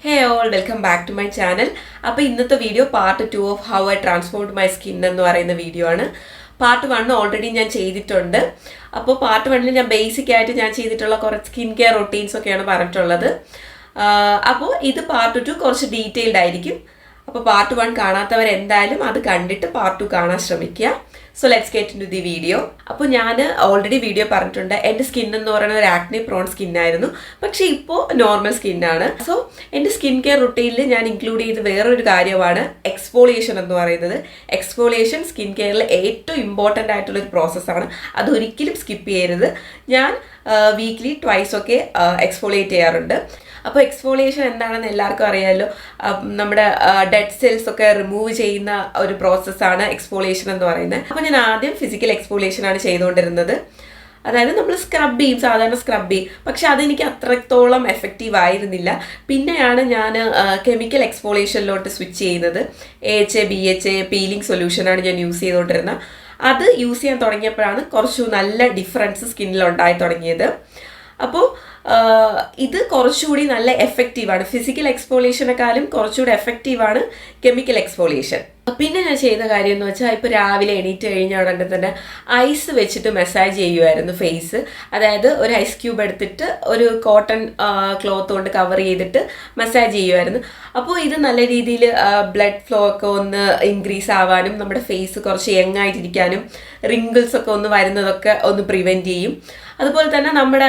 Hey all, welcome back to my channel. അപ്പോൾ ഇന്നത്തെ video part 2 of how I Trafford my skin എന്ന് പറയുന്ന video ആണ്. Part 1 already ഞാൻ ചെയ്തിട്ടുണ്ട്. അപ്പോൾ പാർട്ട് 1 ഞാൻ ബേസിക് ആയിട്ട് ഞാൻ ചെയ്തിട്ടുള്ള കുറച്ച് സ്കിൻ കെയർ റൊട്ടീൻസ് ഒക്കെയാണ് പറഞ്ഞിട്ടുള്ളത്. അപ്പോൾ ഇത് പാർട്ട് 2 കുറച്ച് ഡീറ്റെയിൽഡ് ആയിരിക്കും. അപ്പോൾ പാർട്ട് 1 കാണാത്തവർ എന്തായാലും അത് കണ്ടിട്ട് പാർട്ട് 2 കാണാൻ ശ്രമിക്കുക. So let's get into the video. അപ്പോൾ ഞാൻ ഓൾറെഡി വീഡിയോ പറഞ്ഞിട്ടുണ്ട്, എൻ്റെ സ്കിൻ എന്ന് പറയുന്നത് ഒരു ആക്നെ പ്രോൺ സ്കിന്നായിരുന്നു, പക്ഷേ ഇപ്പോൾ നോർമൽ സ്കിന്നാണ്. സോ എൻ്റെ സ്കിൻ കെയർ റുട്ടീനിൽ ഞാൻ ഇൻക്ലൂഡ് ചെയ്ത് വേറൊരു കാര്യമാണ് എക്സ്ഫോളിയേഷൻ എന്ന് പറയുന്നത്. എക്സ്ഫോളിയേഷൻ സ്കിൻ കെയറിൽ ഏറ്റവും ഇമ്പോർട്ടൻ്റ് ആയിട്ടുള്ളൊരു പ്രോസസ്സാണ്. അതൊരിക്കലും സ്കിപ്പ് ചെയ്യരുത്. ഞാൻ വീക്ക്ലി ട്വൈസ് ഒക്കെ എക്സ്ഫോളിയേറ്റ് ചെയ്യാറുണ്ട്. അപ്പോൾ എക്സ്ഫോളിയേഷൻ എന്താണെന്ന് എല്ലാവർക്കും അറിയാമല്ലോ. നമ്മുടെ ഡെഡ് സെൽസ് ഒക്കെ റിമൂവ് ചെയ്യുന്ന ഒരു പ്രോസസ്സാണ് എക്സ്ഫോളിയേഷൻ എന്ന് പറയുന്നത്. അപ്പോൾ ഞാൻ ആദ്യം ഫിസിക്കൽ എക്സ്ഫോളിയേഷൻ ആണ് ചെയ്തുകൊണ്ടിരുന്നത്. അതായത് നമ്മൾ സ്ക്രബ് ചെയ്യും, സാധാരണ സ്ക്രബ് ചെയ്യും, പക്ഷെ അതെനിക്ക് അത്രത്തോളം എഫക്റ്റീവ് ആയിരുന്നില്ല. പിന്നെയാണ് ഞാൻ കെമിക്കൽ എക്സ്ഫോളിയേഷനിലോട്ട് സ്വിച്ച് ചെയ്യുന്നത്. AHA BHA പീലിംഗ് സൊല്യൂഷനാണ് ഞാൻ യൂസ് ചെയ്തുകൊണ്ടിരുന്നത്. അത് യൂസ് ചെയ്യാൻ തുടങ്ങിയപ്പോഴാണ് കുറച്ചു നല്ല ഡിഫറൻസ് സ്കിന്നിൽ ഉണ്ടായി തുടങ്ങിയത്. അപ്പോൾ ഇത് കുറച്ചുകൂടി നല്ല എഫക്റ്റീവാണ്. ഫിസിക്കൽ എക്സ്ഫോളിയേഷനെക്കാളും കുറച്ചുകൂടി എഫക്റ്റീവാണ് കെമിക്കൽ എക്സ്ഫോളിയേഷൻ. പിന്നെ ഞാൻ ചെയ്ത കാര്യം എന്ന് വെച്ചാൽ, ഇപ്പോൾ രാവിലെ എണീറ്റ് കഴിഞ്ഞ ഉടനെ തന്നെ ഐസ് വെച്ചിട്ട് മസാജ് ചെയ്യുമായിരുന്നു ഫേസ്. അതായത് ഒരു ഐസ് ക്യൂബ് എടുത്തിട്ട് ഒരു കോട്ടൺ ക്ലോത്ത് കൊണ്ട് കവർ ചെയ്തിട്ട് മസാജ് ചെയ്യുമായിരുന്നു. അപ്പോൾ ഇത് നല്ല രീതിയിൽ ബ്ലഡ് ഫ്ലോ ഒക്കെ ഒന്ന് ഇൻക്രീസ് ആവാനും നമ്മുടെ ഫേസ് കുറച്ച് യങ് ആയിട്ടിരിക്കാനും റിങ്കിൾസ് ഒക്കെ ഒന്ന് വരുന്നതൊക്കെ ഒന്ന് പ്രിവെൻറ്റ് ചെയ്യും. അതുപോലെ തന്നെ നമ്മുടെ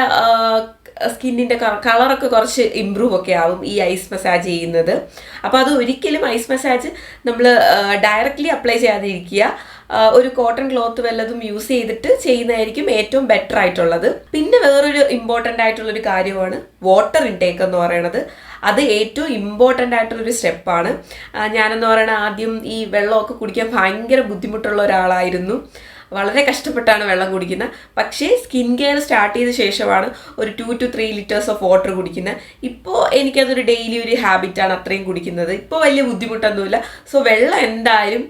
സ്കിന്നിൻ്റെ കളറൊക്കെ കുറച്ച് ഇമ്പ്രൂവ് ഒക്കെ ആവും ഈ ഐസ് മസാജ് ചെയ്യുന്നത്. അപ്പോൾ അത് ഒരിക്കലും ഐസ് മസാജ് നമ്മൾ ഡയറക്റ്റ്ലി അപ്ലൈ ചെയ്യാതിരിക്കുക. ഒരു കോട്ടൺ ക്ലോത്ത് വല്ലതും യൂസ് ചെയ്തിട്ട് ചെയ്യുന്നതായിരിക്കും ഏറ്റവും ബെറ്റർ ആയിട്ടുള്ളത്. പിന്നെ വേറൊരു ഇമ്പോർട്ടൻ്റ് ആയിട്ടുള്ളൊരു കാര്യമാണ് വാട്ടർ ഇൻടേക്ക് എന്ന് പറയുന്നത്. അത് ഏറ്റവും ഇമ്പോർട്ടൻ്റ് ആയിട്ടുള്ളൊരു സ്റ്റെപ്പാണ്. ഞാനെന്ന് പറയുന്നത് ആദ്യം ഈ വെള്ളമൊക്കെ കുടിക്കാൻ ഭയങ്കര ബുദ്ധിമുട്ടുള്ള ഒരാളായിരുന്നു. വളരെ കഷ്ടപ്പെട്ടാണ് വെള്ളം കുടിക്കുന്നത്. പക്ഷേ സ്കിൻ കെയർ സ്റ്റാർട്ട് ചെയ്ത ശേഷമാണ് ഒരു 2 to 3 liters ഓഫ് വാട്ടർ കുടിക്കുന്നത്. ഇപ്പോൾ എനിക്കതൊരു ഡെയിലി ഒരു ഹാബിറ്റാണ് അത്രയും കുടിക്കുന്നത്. ഇപ്പോൾ വലിയ ബുദ്ധിമുട്ടൊന്നുമില്ല. സോ വെള്ളം എന്തായാലും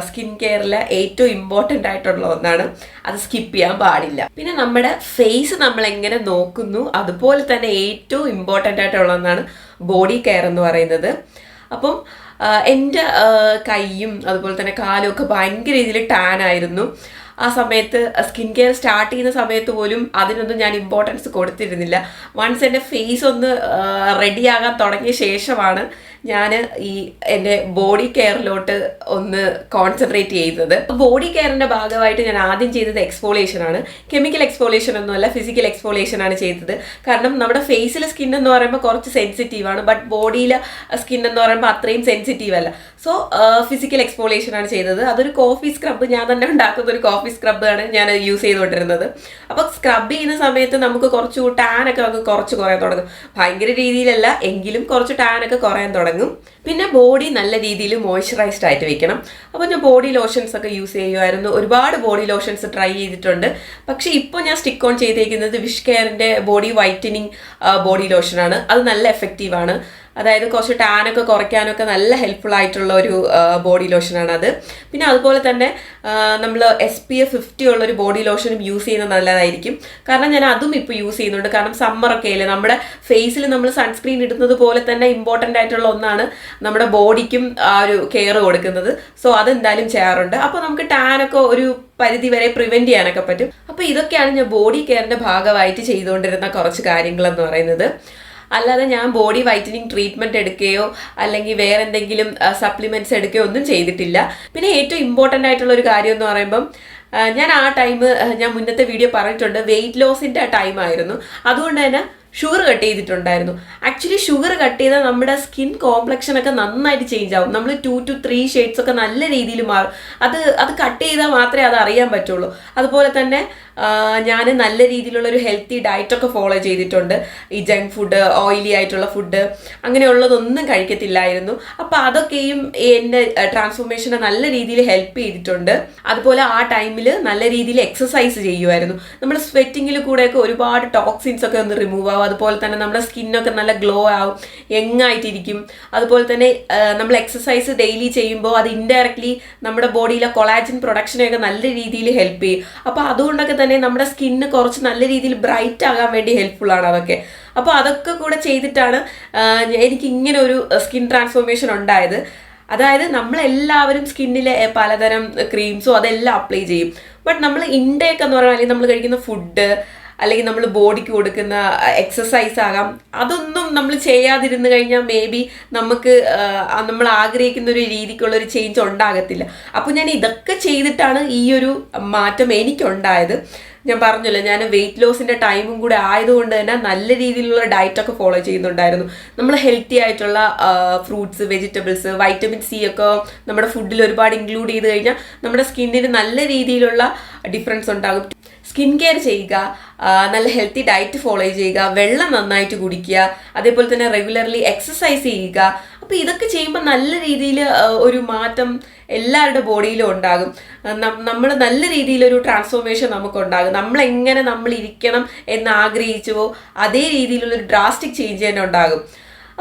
സ്കിൻ കെയറിലെ ഏറ്റവും ഇമ്പോർട്ടൻ്റ് ആയിട്ടുള്ള ഒന്നാണ്. അത് സ്കിപ്പ് ചെയ്യാൻ പാടില്ല. പിന്നെ നമ്മുടെ ഫേസ് നമ്മൾ എങ്ങനെ നോക്കുന്നു അതുപോലെ തന്നെ ഏറ്റവും ഇമ്പോർട്ടൻ്റ് ആയിട്ടുള്ള ഒന്നാണ് ബോഡി കെയർ എന്ന് പറയുന്നത്. അപ്പം എൻ്റെ കൈയും അതുപോലെ തന്നെ കാലും ഒക്കെ ഭയങ്കര രീതിയിൽ ടാൻ ആയിരുന്നു. ആ സമയത്ത് സ്കിൻ കെയർ സ്റ്റാർട്ട് ചെയ്യുന്ന സമയത്ത് പോലും അതിനൊന്നും ഞാൻ ഇമ്പോർട്ടൻസ് കൊടുത്തിരുന്നില്ല. വൺസ് എൻ്റെ ഫേസ് ഒന്ന് റെഡിയാകാൻ തുടങ്ങിയ ശേഷമാണ് ഞാൻ ഈ എൻ്റെ ബോഡി കെയറിലോട്ട് ഒന്ന് കോൺസെൻട്രേറ്റ് ചെയ്യുന്നത്. ബോഡി കെയറിൻ്റെ ഭാഗമായിട്ട് ഞാൻ ആദ്യം ചെയ്തത് എക്സ്ഫോളിയേഷൻ ആണ്. കെമിക്കൽ എക്സ്ഫോളിയേഷൻ ഒന്നുമല്ല, ഫിസിക്കൽ എക്സ്ഫോളിയേഷൻ ആണ് ചെയ്തത്. കാരണം നമ്മുടെ ഫേസിലെ സ്കിൻ എന്ന് പറയുമ്പോൾ കുറച്ച് സെൻസിറ്റീവാണ്, ബട്ട് ബോഡിയിലെ സ്കിൻ എന്ന് പറയുമ്പോൾ അത്രയും സെൻസിറ്റീവ് അല്ല. സോ ഫിസിക്കൽ എക്സ്ഫോളിയേഷൻ ആണ് ചെയ്തത്. അതൊരു കോഫി സ്ക്രബ്, ഞാൻ തന്നെ ഉണ്ടാക്കുന്ന ഒരു കോഫി സ്ക്രബ് ആണ് ഞാൻ യൂസ് ചെയ്തുകൊണ്ടിരുന്നത്. അപ്പോൾ സ്ക്രബ് ചെയ്യുന്ന സമയത്ത് നമുക്ക് കുറച്ച് ടാനൊക്കെ നമുക്ക് കുറച്ച് കുറയാൻ തുടങ്ങും. ഭയങ്കര രീതിയിലല്ല, എങ്കിലും കുറച്ച് ടാനൊക്കെ കുറയാൻ തുടങ്ങും. പിന്നെ ബോഡി നല്ല രീതിയിൽ മോയ്സ്ചറൈസ്ഡ് ആയിട്ട് വെക്കണം. അപ്പോൾ ഞാൻ ബോഡി ലോഷൻസ് ഒക്കെ യൂസ് ചെയ്യുമായിരുന്നു. ഒരുപാട് ബോഡി ലോഷൻസ് ട്രൈ ചെയ്തിട്ടുണ്ട്. പക്ഷേ ഇപ്പോൾ ഞാൻ സ്റ്റിക്ക് ഓൺ ചെയ്തേക്കുന്നത് വിഷ് കെയറിൻ്റെ ബോഡി വൈറ്റനിങ് ബോഡി ലോഷനാണ്. അത് നല്ല എഫക്റ്റീവാണ്. അതായത് കുറച്ച് ടാനൊക്കെ കുറയ്ക്കാനൊക്കെ നല്ല ഹെൽപ്ഫുൾ ആയിട്ടുള്ള ഒരു ബോഡി ലോഷനാണ് അത്. പിന്നെ അതുപോലെ തന്നെ നമ്മൾ SPF 50 ഉള്ളൊരു ബോഡി ലോഷനും യൂസ് ചെയ്യുന്നത് നല്ലതായിരിക്കും. കാരണം ഞാൻ അതും ഇപ്പോൾ യൂസ് ചെയ്യുന്നുണ്ട്. കാരണം സമ്മറൊക്കെ അല്ലേ, നമ്മുടെ ഫേസിൽ നമ്മൾ സൺസ്ക്രീൻ ഇടുന്നത് പോലെ തന്നെ ഇമ്പോർട്ടൻ്റ് ആയിട്ടുള്ള ഒന്നാണ് നമ്മുടെ ബോഡിക്കും ആ ഒരു കെയർ കൊടുക്കുന്നത്. സോ അതെന്തായാലും ചെയ്യാറുണ്ട്. അപ്പോൾ നമുക്ക് ടാനൊക്കെ ഒരു പരിധി വരെ പ്രിവെൻറ്റ് ചെയ്യാനൊക്കെ പറ്റും. അപ്പോൾ ഇതൊക്കെയാണ് ഞാൻ ബോഡി കെയറിൻ്റെ ഭാഗമായിട്ട് ചെയ്തുകൊണ്ടിരുന്ന കുറച്ച് കാര്യങ്ങളെന്ന് പറയുന്നത്. അല്ലാതെ ഞാൻ ബോഡി വൈറ്റനിങ് ട്രീറ്റ്മെൻറ്റ് എടുക്കുകയോ അല്ലെങ്കിൽ വേറെ എന്തെങ്കിലും സപ്ലിമെൻറ്റ്സ് എടുക്കുകയോ ഒന്നും ചെയ്തിട്ടില്ല. പിന്നെ ഏറ്റവും ഇമ്പോർട്ടൻ്റ് ആയിട്ടുള്ള ഒരു കാര്യം എന്ന് പറയുമ്പം, ഞാൻ ആ ടൈം ഞാൻ മുന്നത്തെ വീഡിയോ പറഞ്ഞിട്ടുണ്ട്, വെയിറ്റ് ലോസിൻ്റെ ടൈമായിരുന്നു. അതുകൊണ്ട് തന്നെ ഷുഗർ കട്ട് ചെയ്തിട്ടുണ്ടായിരുന്നു. ആക്ച്വലി ഷുഗർ കട്ട് ചെയ്താൽ നമ്മുടെ സ്കിൻ കോംപ്ലക്ഷൻ ഒക്കെ നന്നായിട്ട് ചേഞ്ച് ആവും. നമ്മൾ 2 to 3 ഷെയ്ഡ്സ് ഒക്കെ നല്ല രീതിയിൽ മാറും. അത് കട്ട് ചെയ്താൽ മാത്രമേ അത് അറിയാൻ പറ്റുള്ളൂ. അതുപോലെ തന്നെ ഞാൻ നല്ല രീതിയിലുള്ള ഒരു ഹെൽത്തി ഡയറ്റൊക്കെ ഫോളോ ചെയ്തിട്ടുണ്ട്. ഈ ജങ്ക് ഫുഡ്, ഓയിലി ആയിട്ടുള്ള ഫുഡ് അങ്ങനെയുള്ളതൊന്നും കഴിക്കത്തില്ലായിരുന്നു. അപ്പോൾ അതൊക്കെയും എൻ്റെ ട്രാൻസ്ഫോർമേഷനെ നല്ല രീതിയിൽ ഹെൽപ്പ് ചെയ്തിട്ടുണ്ട്. അതുപോലെ ആ ടൈമിൽ നല്ല രീതിയിൽ എക്സസൈസ് ചെയ്യുമായിരുന്നു. നമ്മൾ സ്വെറ്റിങ്ങിൽ കൂടെയൊക്കെ ഒരുപാട് ടോക്സിൻസ് ഒക്കെ ഒന്ന് റിമൂവ് ആവും. അതുപോലെ തന്നെ നമ്മുടെ സ്കിന്നൊക്കെ നല്ല ഗ്ലോ ആവും, യങ് ആയിട്ടിരിക്കും. അതുപോലെ തന്നെ നമ്മൾ എക്സസൈസ് ഡെയിലി ചെയ്യുമ്പോൾ അത് ഇൻഡയറക്ട്ലി നമ്മുടെ ബോഡിയിലെ കൊളാജൻ പ്രൊഡക്ഷനെയൊക്കെ നല്ല രീതിയിൽ ഹെൽപ്പ് ചെയ്യും. അപ്പോൾ അതുകൊണ്ടൊക്കെ തന്നെ നമ്മുടെ സ്കിന്ന് കുറച്ച് നല്ല രീതിയിൽ ബ്രൈറ്റ് ആകാൻ വേണ്ടി ഹെൽപ്ഫുൾ ആണ് അതൊക്കെ. അപ്പോൾ അതൊക്കെ കൂടെ ചെയ്തിട്ടാണ് എനിക്ക് ഇങ്ങനെ ഒരു സ്കിൻ ട്രാൻസ്ഫോർമേഷൻ ഉണ്ടായത്. അതായത് നമ്മളെല്ലാവരും സ്കിന്നിലെ പലതരം ക്രീംസോ അതെല്ലാം അപ്ലൈ ചെയ്യും. ബട്ട് നമ്മൾ ഇൻടേക്ക് എന്ന് പറഞ്ഞാൽ അല്ലെങ്കിൽ നമ്മൾ കഴിക്കുന്ന ഫുഡ് അല്ലെങ്കിൽ നമ്മൾ ബോഡിക്ക് കൊടുക്കുന്ന എക്സസൈസ് ആകാം, അതൊന്നും നമ്മൾ ചെയ്യാതിരുന്നു കഴിഞ്ഞാൽ മേ ബി നമുക്ക് നമ്മൾ ആഗ്രഹിക്കുന്ന ഒരു രീതിക്കുള്ള ഒരു ചേഞ്ച് ഉണ്ടാകത്തില്ല. അപ്പോൾ ഞാൻ ഇതൊക്കെ ചെയ്തിട്ടാണ് ഈ ഒരു മാറ്റം എനിക്കുണ്ടായത്. ഞാൻ പറഞ്ഞല്ലോ, ഞാൻ വെയിറ്റ് ലോസിൻ്റെ ടൈമും കൂടെ ആയതുകൊണ്ട് തന്നെ നല്ല രീതിയിലുള്ള ഡയറ്റൊക്കെ ഫോളോ ചെയ്യുന്നുണ്ടായിരുന്നു. നമ്മൾ ഹെൽത്തി ആയിട്ടുള്ള ഫ്രൂട്ട്സ്, വെജിറ്റബിൾസ്, വൈറ്റമിൻ സി ഒക്കെ നമ്മുടെ ഫുഡിൽ ഒരുപാട് ഇൻക്ലൂഡ് ചെയ്ത് കഴിഞ്ഞാൽ നമ്മുടെ സ്കിന്നിന് നല്ല രീതിയിലുള്ള ഡിഫറൻസ് ഉണ്ടാകും. സ്കിൻ കെയർ ചെയ്യുക, നല്ല ഹെൽത്തി ഡയറ്റ് ഫോളോ ചെയ്യുക, വെള്ളം നന്നായിട്ട് കുടിക്കുക, അതേപോലെ തന്നെ റെഗുലർലി എക്സസൈസ് ചെയ്യുക. അപ്പോൾ ഇതൊക്കെ ചെയ്യുമ്പോൾ നല്ല രീതിയിൽ ഒരു മാറ്റം എല്ലാവരുടെ ബോഡിയിലും ഉണ്ടാകും. നമ്മൾ നല്ല രീതിയിലൊരു ട്രാൻസ്ഫോർമേഷൻ നമുക്കുണ്ടാകും. നമ്മളെങ്ങനെ നമ്മൾ ഇരിക്കണം എന്ന് ആഗ്രഹിച്ചുവോ അതേ രീതിയിലുള്ളൊരു ഡ്രാസ്റ്റിക് ചേഞ്ച് തന്നെ ഉണ്ടാകും.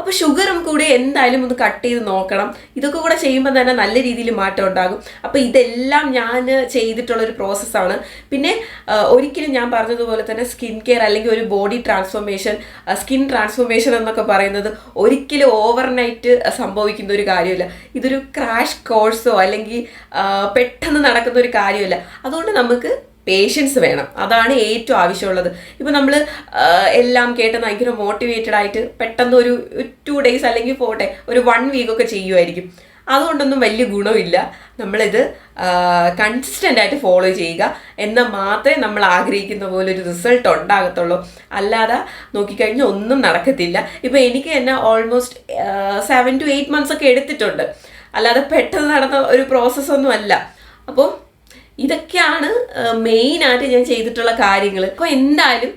അപ്പോൾ ഷുഗറും കൂടി എന്തായാലും ഒന്ന് കട്ട് ചെയ്ത് നോക്കണം. ഇതൊക്കെ കൂടെ ചെയ്യുമ്പോൾ തന്നെ നല്ല രീതിയിൽ മാറ്റം ഉണ്ടാകും. അപ്പോൾ ഇതെല്ലാം ഞാൻ ചെയ്തിട്ടുള്ളൊരു പ്രോസസ്സാണ്. പിന്നെ ഒരിക്കലും ഞാൻ പറഞ്ഞതുപോലെ തന്നെ സ്കിൻ കെയർ അല്ലെങ്കിൽ ഒരു ബോഡി ട്രാൻസ്ഫോർമേഷൻ, സ്കിൻ ട്രാൻസ്ഫോർമേഷൻ എന്നൊക്കെ പറയുന്നത് ഒരിക്കലും ഓവർനൈറ്റ് സംഭവിക്കുന്ന ഒരു കാര്യമല്ല. ഇതൊരു ക്രാഷ് കോഴ്സോ അല്ലെങ്കിൽ പെട്ടെന്ന് നടക്കുന്ന ഒരു കാര്യമല്ല. അതുകൊണ്ട് നമുക്ക് പേഷ്യൻസ് വേണം, അതാണ് ഏറ്റവും ആവശ്യമുള്ളത്. ഇപ്പം നമ്മൾ എല്ലാം കേട്ട് ഭയങ്കര മോട്ടിവേറ്റഡ് ആയിട്ട് പെട്ടെന്ന് ഒരു 2 days അല്ലെങ്കിൽ പോട്ടെ ഒരു 1 week ഒക്കെ ചെയ്യുമായിരിക്കും. അതുകൊണ്ടൊന്നും വലിയ ഗുണമില്ല. നമ്മളിത് കൺസിസ്റ്റൻ്റ് ആയിട്ട് ഫോളോ ചെയ്യുക, എന്നാൽ മാത്രമേ നമ്മൾ ആഗ്രഹിക്കുന്ന പോലെ ഒരു റിസൾട്ട് ഉണ്ടാകത്തുള്ളൂ. അല്ലാതെ നോക്കിക്കഴിഞ്ഞാൽ ഒന്നും നടക്കത്തില്ല. ഇപ്പം എനിക്ക് തന്നെ ഓൾമോസ്റ്റ് 7 to 8 months ഒക്കെ എടുത്തിട്ടുണ്ട്. അല്ലാതെ പെട്ടെന്ന് നടന്ന ഒരു പ്രോസസ്സൊന്നും അല്ല. അപ്പോൾ ഇതൊക്കെയാണ് മെയിനായിട്ട് ഞാൻ ചെയ്തിട്ടുള്ള കാര്യങ്ങൾ. അപ്പോൾ എന്തായാലും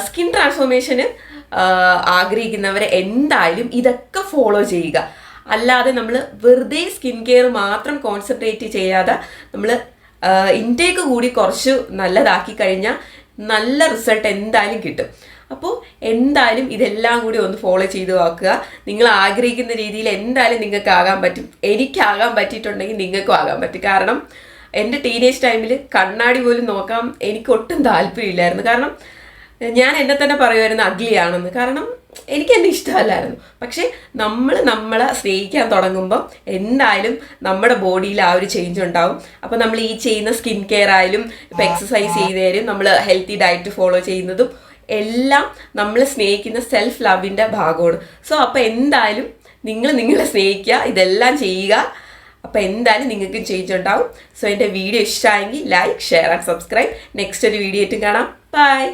സ്കിൻ ട്രാൻസ്ഫോർമേഷന് ആഗ്രഹിക്കുന്നവരെ എന്തായാലും ഇതൊക്കെ ഫോളോ ചെയ്യുക. അല്ലാതെ നമ്മൾ വെറുതെ സ്കിൻ കെയർ മാത്രം കോൺസെൻട്രേറ്റ് ചെയ്യാതെ നമ്മൾ ഇൻടേക്ക് കൂടി കുറച്ച് നല്ലതാക്കി കഴിഞ്ഞാൽ നല്ല റിസൾട്ട് എന്തായാലും കിട്ടും. അപ്പോൾ എന്തായാലും ഇതെല്ലാം കൂടി ഒന്ന് ഫോളോ ചെയ്ത് നോക്കുക. നിങ്ങൾ ആഗ്രഹിക്കുന്ന രീതിയിൽ എന്തായാലും നിങ്ങൾക്ക് ആകാൻ പറ്റും. എനിക്കാകാൻ പറ്റിയിട്ടുണ്ടെങ്കിൽ നിങ്ങൾക്കും ആകാൻ പറ്റും. കാരണം എൻ്റെ ടീനേജ് ടൈമിൽ കണ്ണാടി പോലും നോക്കാൻ എനിക്ക് ഒട്ടും താല്പര്യമില്ലായിരുന്നു. കാരണം ഞാൻ എന്നെ തന്നെ പറയുമായിരുന്നു അഗ്ലിയാണെന്ന്. കാരണം എനിക്ക് എന്നെ ഇഷ്ടമല്ലായിരുന്നു. പക്ഷേ നമ്മളെ സ്നേഹിക്കാൻ തുടങ്ങുമ്പോൾ എന്തായാലും നമ്മുടെ ബോഡിയിൽ ആ ഒരു ചേഞ്ച് ഉണ്ടാവും. അപ്പോൾ നമ്മൾ ഈ ചെയ്യുന്ന സ്കിൻ കെയർ ആയാലും ഇപ്പോൾ എക്സസൈസ് ചെയ്താലും നമ്മൾ ഹെൽത്തി ഡയറ്റ് ഫോളോ ചെയ്യുന്നതും എല്ലാം നമ്മൾ സ്നേഹിക്കുന്ന സെൽഫ് ലവിൻ്റെ ഭാഗമാണ്. സോ അപ്പോൾ എന്തായാലും നിങ്ങളെ സ്നേഹിക്കുക, ഇതെല്ലാം ചെയ്യുക. അപ്പോൾ എന്തായാലും നിങ്ങൾക്കും ചേഞ്ച് ഉണ്ടാവും. സോ എൻ്റെ വീഡിയോ ഇഷ്ടമായെങ്കിൽ like, share and subscribe. Next ഒരു വീഡിയോ ആയിട്ട് കാണാം. ബൈ.